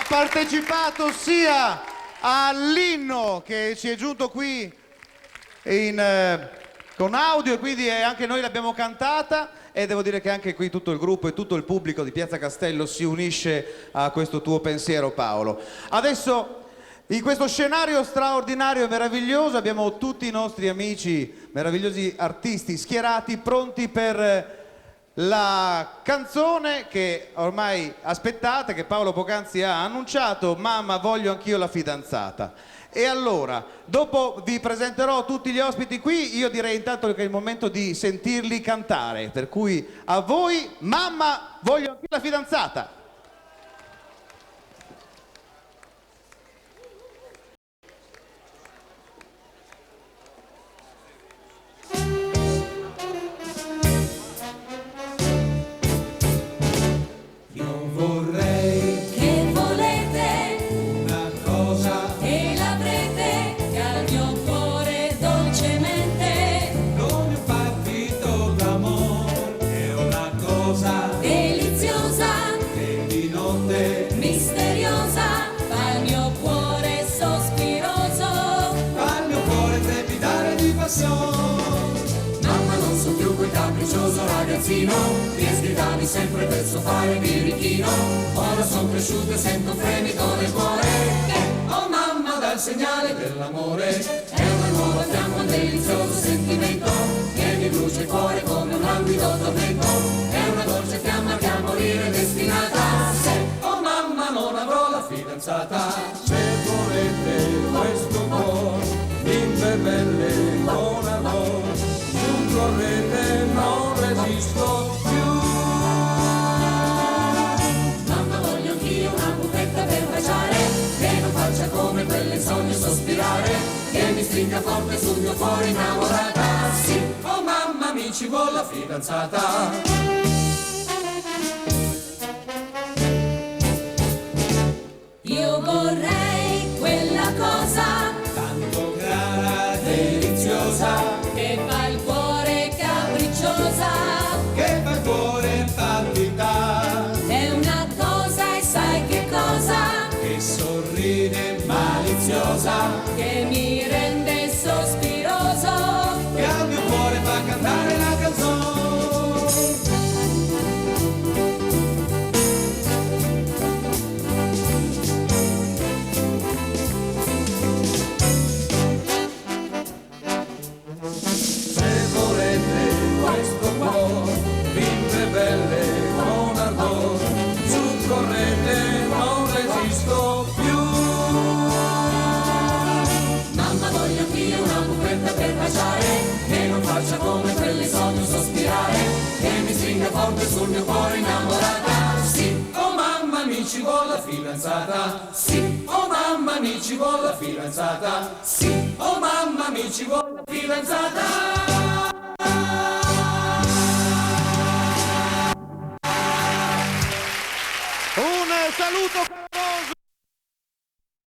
partecipato sia all'inno che ci è giunto qui con audio, e quindi anche noi l'abbiamo cantata, e devo dire che anche qui tutto il gruppo e tutto il pubblico di Piazza Castello si unisce a questo tuo pensiero, Paolo. Adesso, in questo scenario straordinario e meraviglioso, abbiamo tutti i nostri amici, meravigliosi artisti schierati, pronti per la canzone che ormai aspettate, che Paolo poc'anzi ha annunciato: Mamma, voglio anch'io la fidanzata. E allora, dopo vi presenterò tutti gli ospiti qui, io direi intanto che è il momento di sentirli cantare, per cui a voi, Mamma, voglio anch'io la fidanzata. Deliziosa e di notte misteriosa, fa il mio cuore sospiroso, fa il mio cuore trepidare di passione. Mamma, non so più quel capriccioso ragazzino che sgridavi sempre per fare birichino. Ora son cresciuto e sento un fremito nel cuore che, oh mamma, dà il segnale dell'amore. È una nuova fiamma, un delizioso sentimento che mi brucia il cuore come un languido tormento. È una dolce fiamma che a morire è destinata. Se, oh mamma, non avrò la fidanzata. Se volete questo cuore imperbelle con amore, su correte non resisto più. Mamma, voglio anch'io una buchetta per baciare, che non faccia come quelle in sogno sospirare, che mi stringa forte sul mio cuore innamorata. Sì, oh mamma, mi ci vuole la fidanzata. Io vorrei quella cosa Tanto cara, deliziosa, che fa il cuore capricciosa, che fa il cuore palpitare, è una cosa e sai che cosa, che sorride maliziosa, che mi rende sospiroso, che al mio cuore fa cantare la canzone. Se volete questo cuore imperbelle con ardore, su correte non resisto più. mamma, voglio anch'io una buchetta per baciare, che non faccia come quelle sogno sospirare, che mi stringa forte sul mio cuore innamorata. Sì, Oh mamma, mi ci vuole la fidanzata. sì, Oh mamma, mi ci vuole la fidanzata. sì. Oh mamma, mi ci vuole la fidanzata. Un saluto